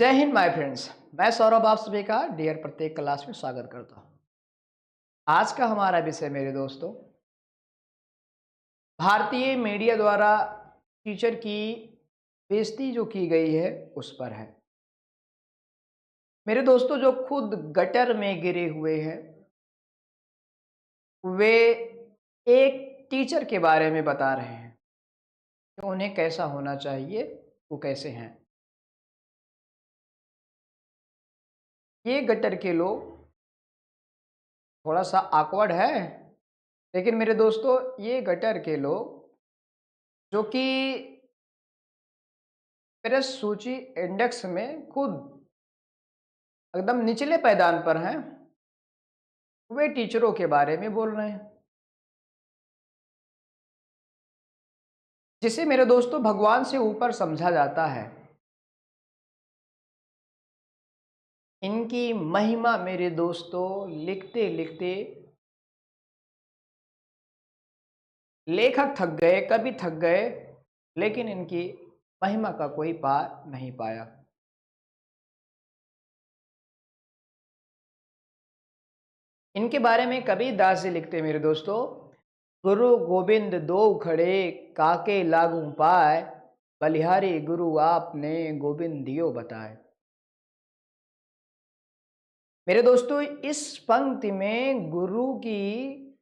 जय Hind my friends. मैं सौरभ आप सभी का डियर प्रत्येक क्लास में स्वागत करता हूँ। आज का हमारा विषय मेरे दोस्तों भारतीय मीडिया द्वारा टीचर की बेइज्जती जो की गई है उस पर है। मेरे दोस्तों जो खुद गटर में गिरे हुए हैं वे एक टीचर के बारे में बता रहे हैं कि उन्हें कैसा होना चाहिए, वो कैसे हैं। ये गटर के लोग थोड़ा सा ऑकवर्ड है, लेकिन मेरे दोस्तों ये गटर के लोग जो कि प्रेस सूची इंडेक्स में खुद एकदम निचले पायदान पर हैं, वे टीचरों के बारे में बोल रहे हैं, जिसे मेरे दोस्तों भगवान से ऊपर समझा जाता है। इनकी महिमा मेरे दोस्तों लिखते लिखते लेखक थक गए, कवि थक गए, लेकिन इनकी महिमा का कोई पार नहीं पाया। इनके बारे में कबीरदास जी लिखते मेरे दोस्तों, गुरु गोविंद दो खड़े काके लागू पाए, बलिहारी गुरु आपने गोविंद दियो बताए। मेरे दोस्तों इस पंक्ति में गुरु की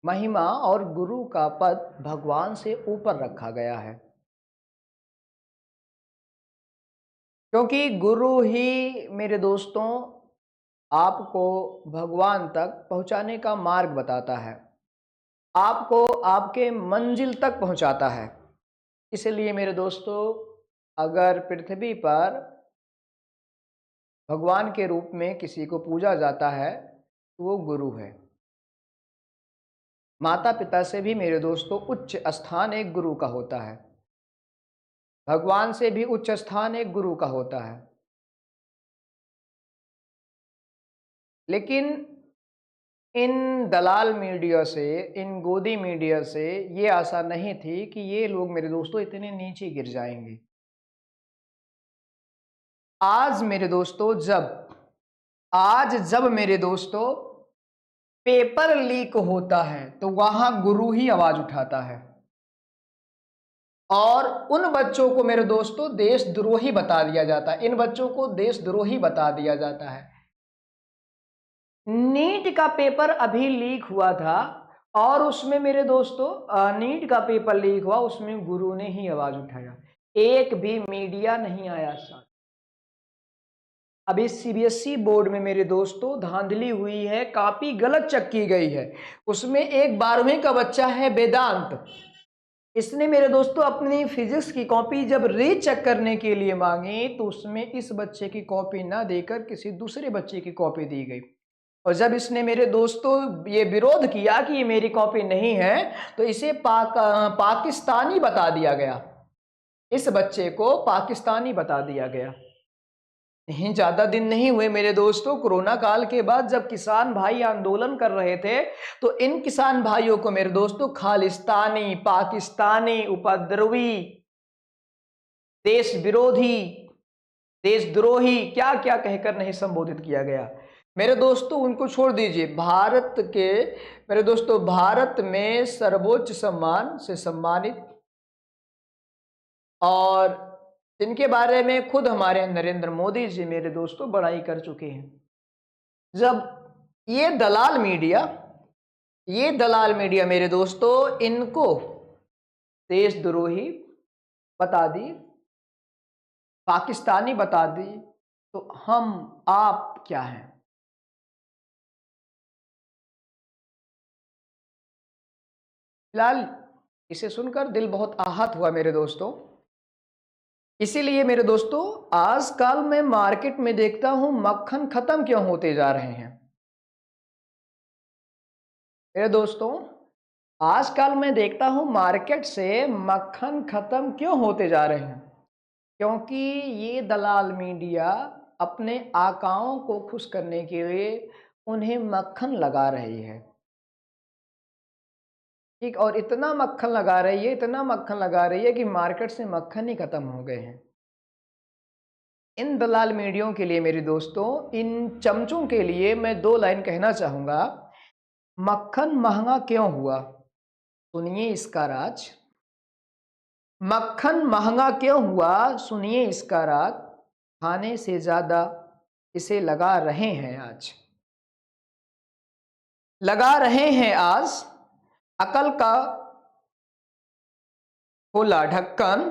महिमा और गुरु का पद भगवान से ऊपर रखा गया है, क्योंकि गुरु ही मेरे दोस्तों आपको भगवान तक पहुंचाने का मार्ग बताता है, आपको आपके मंजिल तक पहुंचाता है। इसलिए मेरे दोस्तों अगर पृथ्वी पर भगवान के रूप में किसी को पूजा जाता है तो वो गुरु है। माता पिता से भी मेरे दोस्तों उच्च स्थान एक गुरु का होता है, भगवान से भी उच्च स्थान एक गुरु का होता है। लेकिन इन दलाल मीडिया से, इन गोदी मीडिया से ये आशा नहीं थी कि ये लोग मेरे दोस्तों इतने नीचे गिर जाएंगे। आज मेरे दोस्तों जब मेरे दोस्तों पेपर लीक होता है तो वहां गुरु ही आवाज उठाता है और उन बच्चों को मेरे दोस्तों देशद्रोही बता दिया जाता है, इन बच्चों को देशद्रोही बता दिया जाता है। नीट का पेपर अभी लीक हुआ था और उसमें मेरे दोस्तों नीट का पेपर लीक हुआ, उसमें गुरु ने ही आवाज उठाया, एक भी मीडिया नहीं आया साथ। अभी सीबीएसई बोर्ड में मेरे दोस्तों धांधली हुई है, कॉपी गलत चेक की गई है। उसमें एक 12वीं का बच्चा है वेदांत, इसने मेरे दोस्तों अपनी फिजिक्स की कॉपी जब रीचेक करने के लिए मांगी तो उसमें इस बच्चे की कॉपी ना देकर किसी दूसरे बच्चे की कॉपी दी गई। और जब इसने मेरे दोस्तों ये विरोध किया कि ये मेरी कॉपी नहीं है तो इसे पाकिस्तानी बता दिया गया, इस बच्चे को पाकिस्तानी बता दिया गया। नहीं ज्यादा दिन नहीं हुए मेरे दोस्तों, कोरोना काल के बाद जब किसान भाई आंदोलन कर रहे थे तो इन किसान भाइयों को मेरे दोस्तों खालिस्तानी, पाकिस्तानी, उपद्रवी, देश विरोधी, देशद्रोही क्या क्या कहकर नहीं संबोधित किया गया। मेरे दोस्तों उनको छोड़ दीजिए, भारत के मेरे दोस्तों भारत में सर्वोच्च सम्मान से सम्मानित और जिनके बारे में खुद हमारे नरेंद्र मोदी जी मेरे दोस्तों बड़ाई कर चुके हैं, जब ये दलाल मीडिया मेरे दोस्तों इनको देशद्रोही बता दी, पाकिस्तानी बता दी, तो हम आप क्या हैं। फिलहाल इसे सुनकर दिल बहुत आहत हुआ मेरे दोस्तों। इसीलिए मेरे दोस्तों आजकल मैं मार्केट में देखता हूं मक्खन खत्म क्यों होते जा रहे हैं। मेरे दोस्तों आजकल मैं देखता हूं मार्केट से मक्खन खत्म क्यों होते जा रहे हैं, क्योंकि ये दलाल मीडिया अपने आकाओं को खुश करने के लिए उन्हें मक्खन लगा रही है। ठीक, और इतना मक्खन लगा रही है, इतना मक्खन लगा रही है कि मार्केट से मक्खन ही खत्म हो गए हैं। इन दलाल मीडियों के लिए मेरे दोस्तों, इन चमचों के लिए मैं 2 लाइन कहना चाहूँगा। मक्खन महँगा क्यों हुआ? सुनिए इसका राज। मक्खन महँगा क्यों हुआ? सुनिए इसका राज। खाने से ज़्यादा इसे लगा रहे हैं आज। लगा रहे हैं आज, अकल का खोला ढक्कन,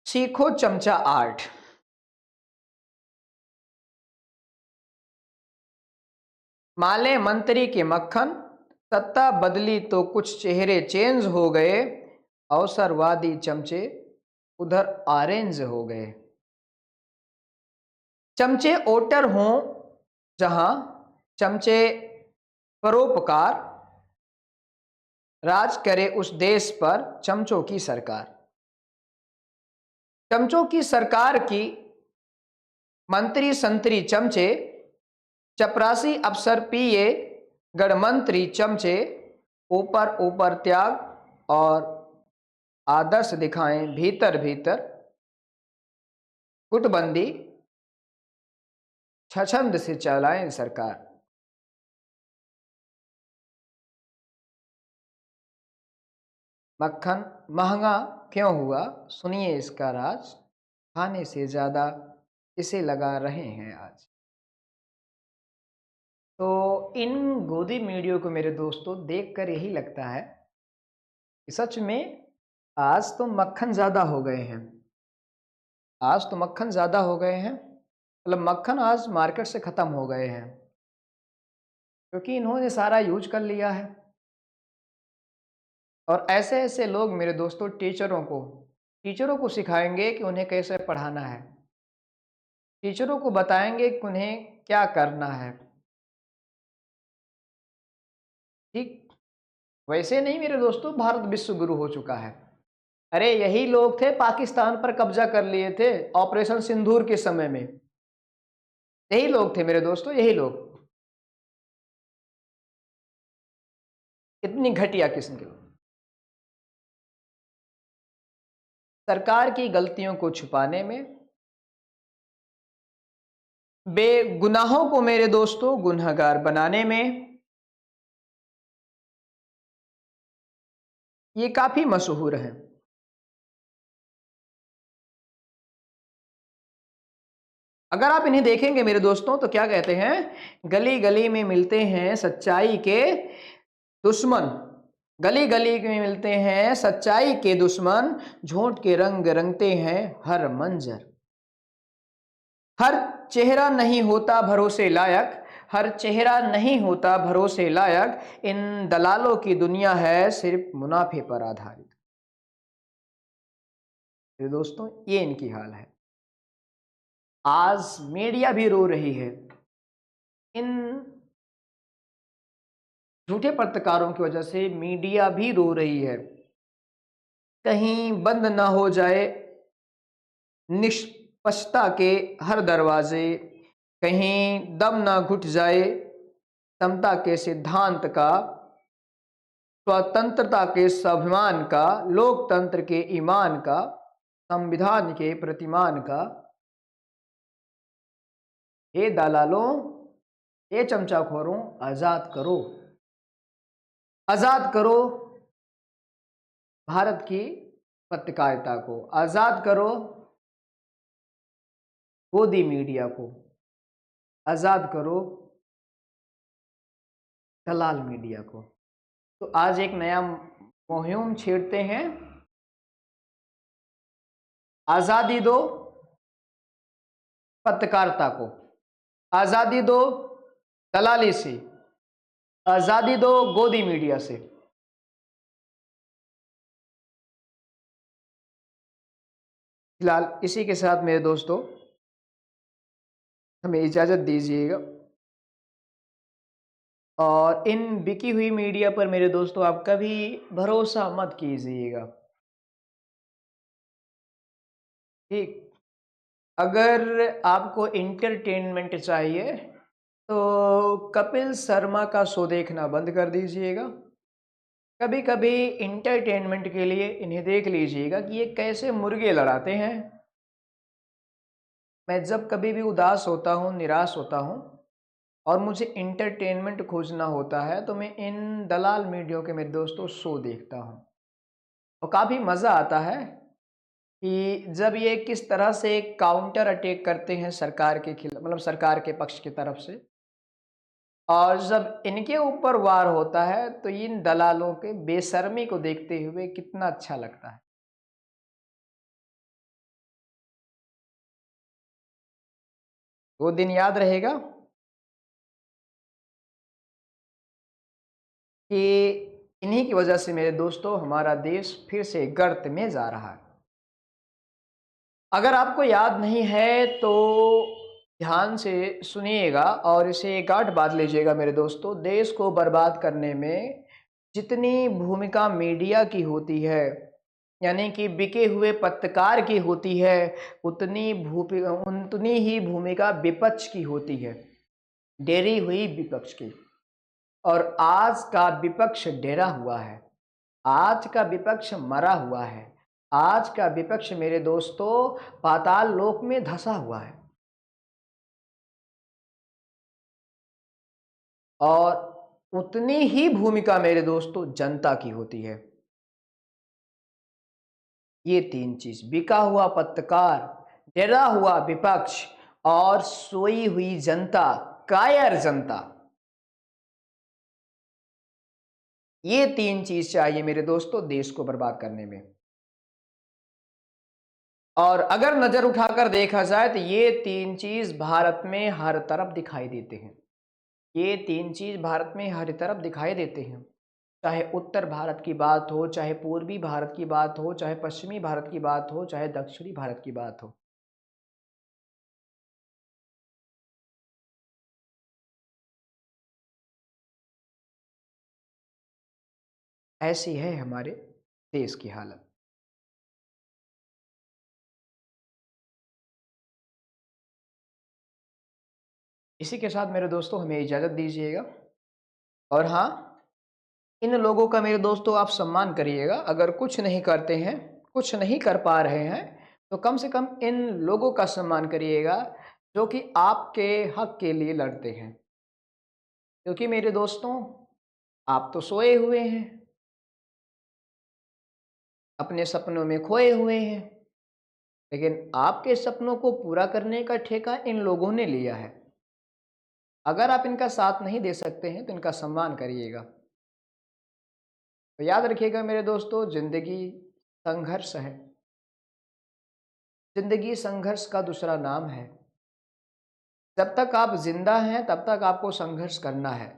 सीखो चमचा आर्ट। माले मंत्री के मक्खन, सत्ता बदली तो कुछ चेहरे चेंज हो गए, अवसरवादी चमचे उधर ऑरेंज हो गए। चमचे ओटर हों जहां, चमचे परोपकार, राज करे उस देश पर चमचों की सरकार। चमचों की सरकार की मंत्री संतरी चमचे, चपरासी अफसर पिए गणमंत्री चमचे, ऊपर ऊपर त्याग और आदर्श दिखाएं भीतर भीतर, गुटबंदी छछंद से चलाएं सरकार। मक्खन महंगा क्यों हुआ? सुनिए इसका राज। खाने से ज्यादा इसे लगा रहे हैं आज। तो इन गोदी मीडियो को मेरे दोस्तों देखकर यही लगता है कि सच में आज तो मक्खन ज़्यादा हो गए हैं। आज तो मक्खन ज़्यादा हो गए हैं, मतलब मक्खन आज मार्केट से ख़त्म हो गए हैं, क्योंकि इन्होंने सारा यूज कर लिया है। और ऐसे ऐसे लोग मेरे दोस्तों टीचरों को सिखाएंगे कि उन्हें कैसे पढ़ाना है, टीचरों को बताएंगे कि उन्हें क्या करना है। ठीक वैसे नहीं मेरे दोस्तों, भारत विश्व गुरु हो चुका है। अरे यही लोग थे पाकिस्तान पर कब्जा कर लिए थे ऑपरेशन सिंदूर के समय में। यही लोग थे मेरे दोस्तों, यही लोग। इतनी घटिया किस्म के लोग। सरकार की गलतियों को छुपाने में, बेगुनाहों को मेरे दोस्तों गुनहगार बनाने में ये काफी मशहूर हैं। अगर आप इन्हें देखेंगे मेरे दोस्तों तो क्या कहते हैं, गली गली में मिलते हैं सच्चाई के दुश्मन, गली गली में मिलते हैं सच्चाई के दुश्मन, झूठ के रंग रंगते हैं हर मंजर। हर चेहरा नहीं होता भरोसे लायक, हर चेहरा नहीं होता भरोसे लायक, इन दलालों की दुनिया है सिर्फ मुनाफे पर आधारित। मेरे दोस्तों ये इनकी हाल है। आज मीडिया भी रो रही है इन झूठे पत्रकारों की वजह से। मीडिया भी रो रही है, कहीं बंद ना हो जाए निष्पक्षता के हर दरवाजे, कहीं दम ना घुट जाए समता के सिद्धांत का, स्वतंत्रता के स्वाभिमान का, लोकतंत्र के ईमान का, संविधान के प्रतिमान का। हे दलालों, हे चमचाखोरों, आजाद करो, आजाद करो भारत की पत्रकारिता को, आजाद करो गोदी मीडिया को, आजाद करो दलाल मीडिया को। तो आज एक नया मुहिम छेड़ते हैं, आजादी दो पत्रकारिता को, आजादी दो दलाली से, आजादी दो गोदी मीडिया से। फिलहाल इसी के साथ मेरे दोस्तों हमें इजाज़त दीजिएगा, और इन बिकी हुई मीडिया पर मेरे दोस्तों आप कभी भरोसा मत कीजिएगा। ठीक, अगर आपको इंटरटेनमेंट चाहिए तो कपिल शर्मा का शो देखना बंद कर दीजिएगा। कभी कभी इंटरटेनमेंट के लिए इन्हें देख लीजिएगा कि ये कैसे मुर्गे लड़ाते हैं, मैं जब कभी भी उदास होता हूँ, निराश होता हूँ और मुझे एंटरटेनमेंट खोजना होता है, तो मैं इन दलाल मीडिया के मेरे दोस्तों शो देखता हूँ और काफ़ी मज़ा आता है कि जब ये किस तरह से काउंटर अटैक करते हैं सरकार के खिलाफ, मतलब सरकार के पक्ष की तरफ से। और जब इनके ऊपर वार होता है तो इन दलालों के बेशर्मी को देखते हुए कितना अच्छा लगता है। वो दिन याद रहेगा कि इन्हीं की वजह से मेरे दोस्तों हमारा देश फिर से गर्त में जा रहा है। अगर आपको याद नहीं है तो ध्यान से सुनिएगा और इसे गांठ बांध लीजिएगा मेरे दोस्तों। देश को बर्बाद करने में जितनी भूमिका मीडिया की होती है, यानी कि बिके हुए पत्रकार की होती है, उतनी ही भूमिका विपक्ष की होती है, डेरी हुई विपक्ष की। और आज का विपक्ष डेरा हुआ है, आज का विपक्ष मरा हुआ है, आज का विपक्ष मेरे दोस्तों पाताल लोक में धंसा हुआ है। और उतनी ही भूमिका मेरे दोस्तों जनता की होती है। ये तीन चीज, बिका हुआ पत्रकार, डरा हुआ विपक्ष और सोई हुई जनता, कायर जनता, ये तीन चीज चाहिए मेरे दोस्तों देश को बर्बाद करने में। और अगर नजर उठाकर देखा जाए तो ये तीन चीज भारत में हर तरफ दिखाई देते हैं। ये तीन चीज भारत में हर तरफ दिखाई देते हैं, चाहे उत्तर भारत की बात हो, चाहे पूर्वी भारत की बात हो, चाहे पश्चिमी भारत की बात हो, चाहे दक्षिणी भारत की बात हो। ऐसी है हमारे देश की हालत। इसी के साथ मेरे दोस्तों हमें इजाज़त दीजिएगा। और हाँ, इन लोगों का मेरे दोस्तों आप सम्मान करिएगा। अगर कुछ नहीं करते हैं, कुछ नहीं कर पा रहे हैं, तो कम से कम इन लोगों का सम्मान करिएगा जो कि आपके हक के लिए लड़ते हैं। क्योंकि मेरे दोस्तों आप तो सोए हुए हैं, अपने सपनों में खोए हुए हैं, लेकिन आपके सपनों को पूरा करने का ठेका इन लोगों ने लिया है। अगर आप इनका साथ नहीं दे सकते हैं तो इनका सम्मान करिएगा। तो याद रखिएगा मेरे दोस्तों, ज़िंदगी संघर्ष है। ज़िंदगी संघर्ष का दूसरा नाम है। जब तक आप जिंदा हैं तब तक आपको संघर्ष करना है,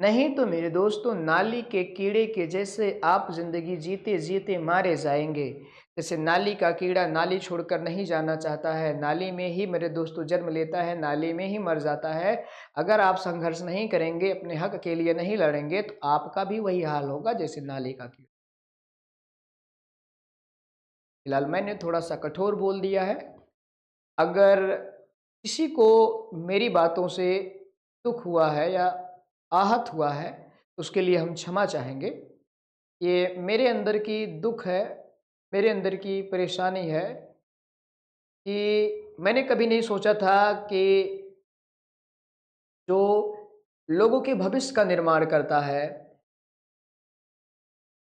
नहीं तो मेरे दोस्तों नाली के कीड़े के जैसे आप जिंदगी जीते जीते मारे जाएंगे। जैसे नाली का कीड़ा नाली छोड़कर नहीं जाना चाहता है, नाली में ही मेरे दोस्तों जन्म लेता है, नाली में ही मर जाता है। अगर आप संघर्ष नहीं करेंगे, अपने हक के लिए नहीं लड़ेंगे, तो आपका भी वही हाल होगा जैसे नाली का कीड़ा। फिलहाल मैंने थोड़ा सा कठोर बोल दिया है। अगर किसी को मेरी बातों से दुख हुआ है या आहत हुआ है तो उसके लिए हम क्षमा चाहेंगे। ये मेरे अंदर की दुख है, मेरे अंदर की परेशानी है कि मैंने कभी नहीं सोचा था कि जो लोगों के भविष्य का निर्माण करता है,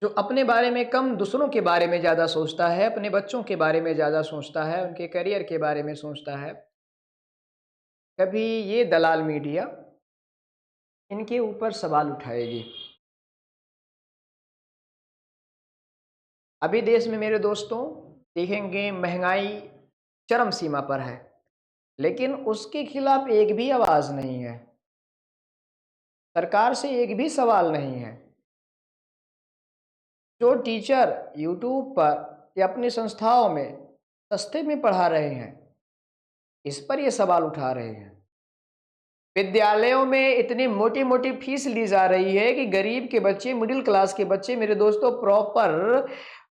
जो अपने बारे में कम दूसरों के बारे में ज़्यादा सोचता है, अपने बच्चों के बारे में ज़्यादा सोचता है, उनके करियर के बारे में सोचता है, कभी ये दलाल मीडिया इनके ऊपर सवाल उठाएगी। अभी देश में मेरे दोस्तों देखेंगे महंगाई चरम सीमा पर है, लेकिन उसके खिलाफ एक भी आवाज़ नहीं है, सरकार से एक भी सवाल नहीं है। जो टीचर यूट्यूब पर या अपनी संस्थाओं में सस्ते में पढ़ा रहे हैं, इस पर ये सवाल उठा रहे हैं। विद्यालयों में इतनी मोटी मोटी फीस ली जा रही है कि गरीब के बच्चे, मिडिल क्लास के बच्चे मेरे दोस्तों प्रॉपर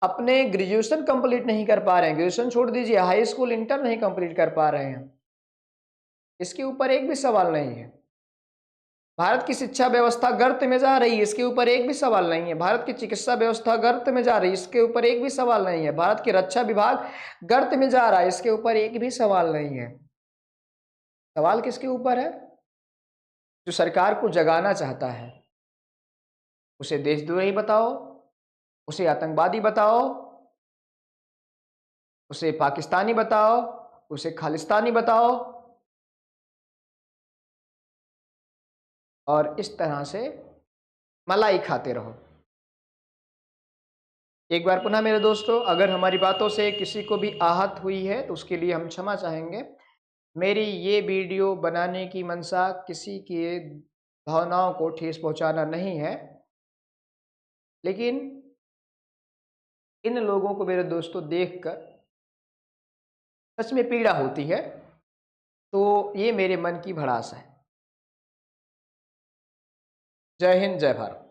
अपने ग्रेजुएशन कंप्लीट नहीं कर पा रहे हैं। ग्रेजुएशन छोड़ दीजिए, हाई स्कूल इंटर नहीं कंप्लीट कर पा रहे हैं। इसके ऊपर एक भी सवाल नहीं है। भारत की शिक्षा व्यवस्था गर्त में जा रही है, इसके ऊपर एक भी सवाल नहीं है। भारत की चिकित्सा व्यवस्था गर्त में जा रही है, इसके ऊपर एक भी सवाल नहीं है। भारत की रक्षा विभाग गर्त में जा रहा है, इसके ऊपर एक भी सवाल नहीं है। सवाल किसके ऊपर है? जो सरकार को जगाना चाहता है, उसे देशद्रोही बताओ, उसे आतंकवादी बताओ, उसे पाकिस्तानी बताओ, उसे खालिस्तानी बताओ, और इस तरह से मलाई खाते रहो। एक बार पुनः मेरे दोस्तों, अगर हमारी बातों से किसी को भी आहत हुई है तो उसके लिए हम क्षमा चाहेंगे। मेरी ये वीडियो बनाने की मंशा किसी के भावनाओं को ठेस पहुंचाना नहीं है, लेकिन इन लोगों को मेरे दोस्तों देखकर सच में पीड़ा होती है, तो ये मेरे मन की भड़ास है। जय हिंद, जय भारत।